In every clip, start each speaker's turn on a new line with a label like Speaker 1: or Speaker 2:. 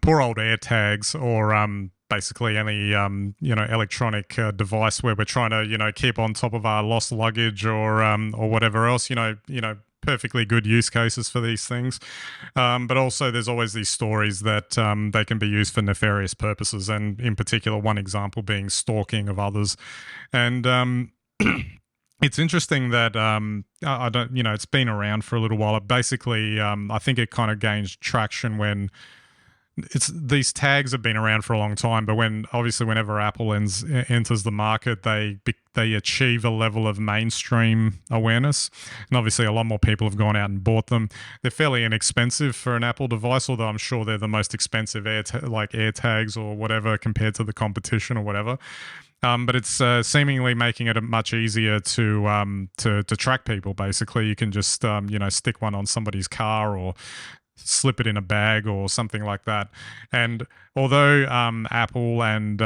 Speaker 1: poor old AirTags or basically any electronic device where we're trying to keep on top of our lost luggage or whatever else. Perfectly good use cases for these things, but also there's always these stories that they can be used for nefarious purposes, and in particular, one example being stalking of others. And it's interesting that I don't, it's been around for a little while. Basically, I think it kind of gained traction when these tags have been around for a long time, but whenever Apple enters the market, they achieve a level of mainstream awareness, and obviously a lot more people have gone out and bought them. They're fairly inexpensive for an Apple device, although I'm sure they're the most expensive AirTags or whatever compared to the competition or whatever. But it's seemingly making it much easier to track people. Basically, you can just stick one on somebody's car or slip it in a bag or something like that. And although Apple and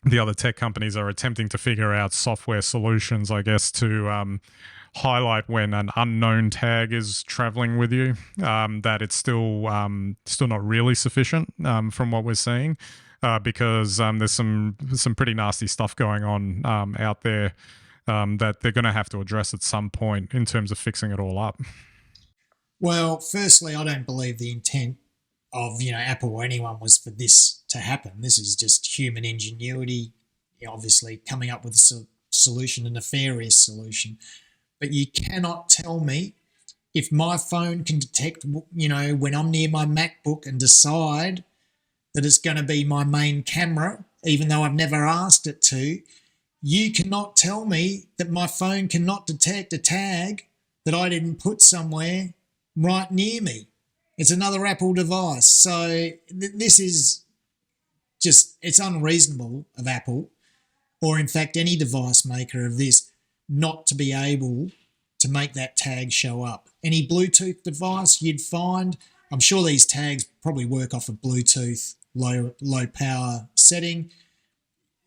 Speaker 1: the other tech companies are attempting to figure out software solutions, I guess, to highlight when an unknown tag is traveling with you, that it's still not really sufficient from what we're seeing, because there's some pretty nasty stuff going on out there that they're going to have to address at some point in terms of fixing it all up.
Speaker 2: Well, firstly, I don't believe the intent of Apple or anyone was for this to happen. This is just human ingenuity, obviously coming up with a solution, a nefarious solution. But you cannot tell me if my phone can detect, when I'm near my MacBook and decide that it's going to be my main camera, even though I've never asked it to. You cannot tell me that my phone cannot detect a tag that I didn't put somewhere right near me. It's another Apple device. So this is just, it's unreasonable of Apple, or in fact any device maker of this, not to be able to make that tag show up. Any Bluetooth device you'd find, I'm sure these tags probably work off a Bluetooth low power setting.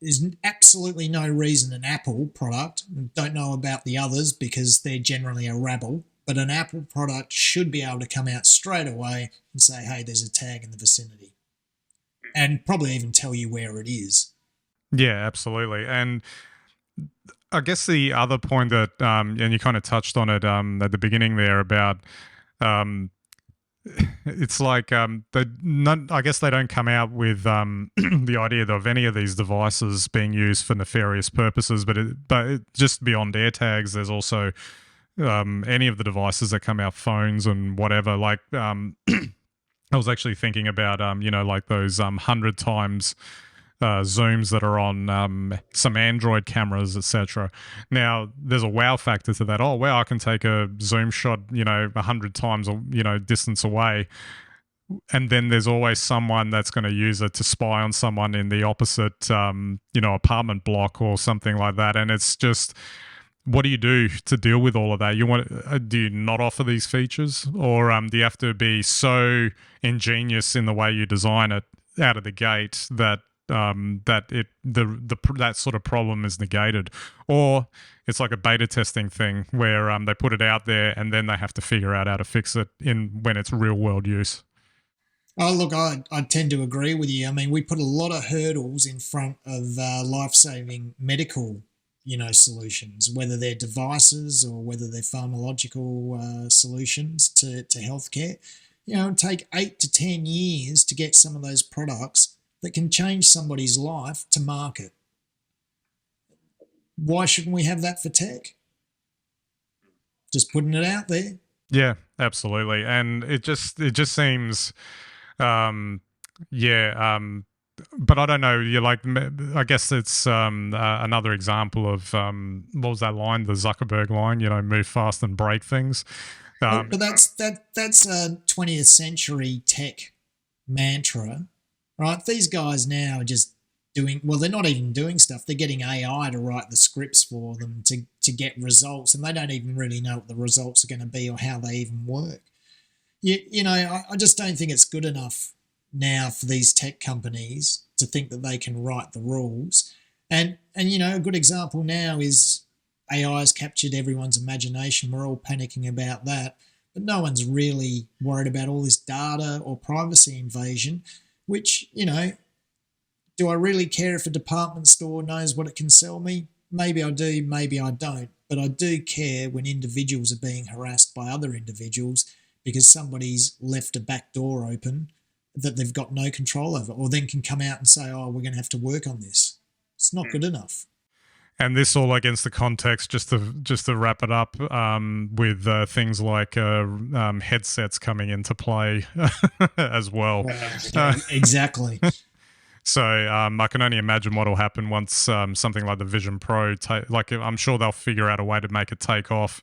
Speaker 2: There's absolutely no reason an Apple product, don't know about the others because they're generally a rabble, but an Apple product should be able to come out straight away and say, hey, there's a tag in the vicinity, and probably even tell you where it is.
Speaker 1: Yeah, absolutely. And I guess the other point that, and you kind of touched on it at the beginning there about, it's like I guess they don't come out with the idea of any of these devices being used for nefarious purposes, but just beyond AirTags, there's also any of the devices that come out, phones and whatever. Like I was actually thinking about like those 100 times zooms that are on some Android cameras, etc. Now, there's a wow factor to that. Oh, wow, I can take a zoom shot, 100 times, distance away. And then there's always someone that's going to use it to spy on someone in the opposite, apartment block or something like that. And it's just, what do you do to deal with all of that? Do you not offer these features, or do you have to be so ingenious in the way you design it out of the gate that that sort of problem is negated, or it's like a beta testing thing where they put it out there and then they have to figure out how to fix it when it's real world use?
Speaker 2: Oh, look, I tend to agree with you. I mean, we put a lot of hurdles in front of life-saving medical, solutions, whether they're devices or whether they're pharmacological solutions to healthcare. It'd take 8 to 10 years to get some of those products that can change somebody's life to market. Why shouldn't we have that for tech? Just putting it out there.
Speaker 1: Yeah, absolutely. And it just seems, but I don't know. I guess it's another example of what was that line? The Zuckerberg line. Move fast and break things.
Speaker 2: But that's a 20th century tech mantra, right? These guys now are just they're not even doing stuff. They're getting AI to write the scripts for them to get results, and they don't even really know what the results are going to be or how they even work. I just don't think it's good enough now for these tech companies to think that they can write the rules. And a good example now is AI has captured everyone's imagination. We're all panicking about that, but no one's really worried about all this data or privacy invasion. which, do I really care if a department store knows what it can sell me? Maybe I do, maybe I don't. But I do care when individuals are being harassed by other individuals because somebody's left a back door open that they've got no control over, or then can come out and say, oh, we're going to have to work on this. It's not good enough.
Speaker 1: And this all against the context, just to wrap it up, with things like headsets coming into play as well.
Speaker 2: Yeah, exactly.
Speaker 1: So I can only imagine what will happen once something like the Vision Pro, I'm sure they'll figure out a way to make it take off.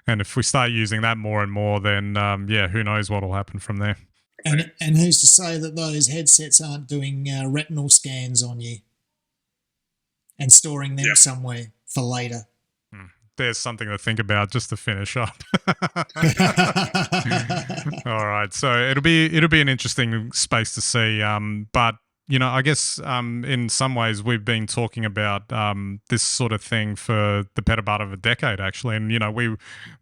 Speaker 1: And if we start using that more and more, then who knows what will happen from there.
Speaker 2: And who's to say that those headsets aren't doing retinal scans on you and storing them somewhere for later?
Speaker 1: There's something to think about just to finish up. All right, so it'll be an interesting space to see. But I guess in some ways we've been talking about this sort of thing for the better part of a decade, actually. And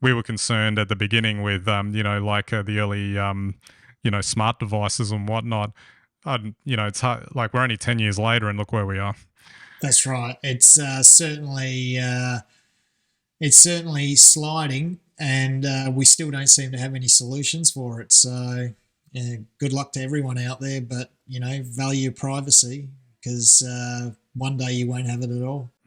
Speaker 1: we were concerned at the beginning with the early smart devices and whatnot. It's hard, like we're only 10 years later, and look where we are.
Speaker 2: That's right. It's certainly sliding, and we still don't seem to have any solutions for it. So, good luck to everyone out there, but value privacy because one day you won't have it at all.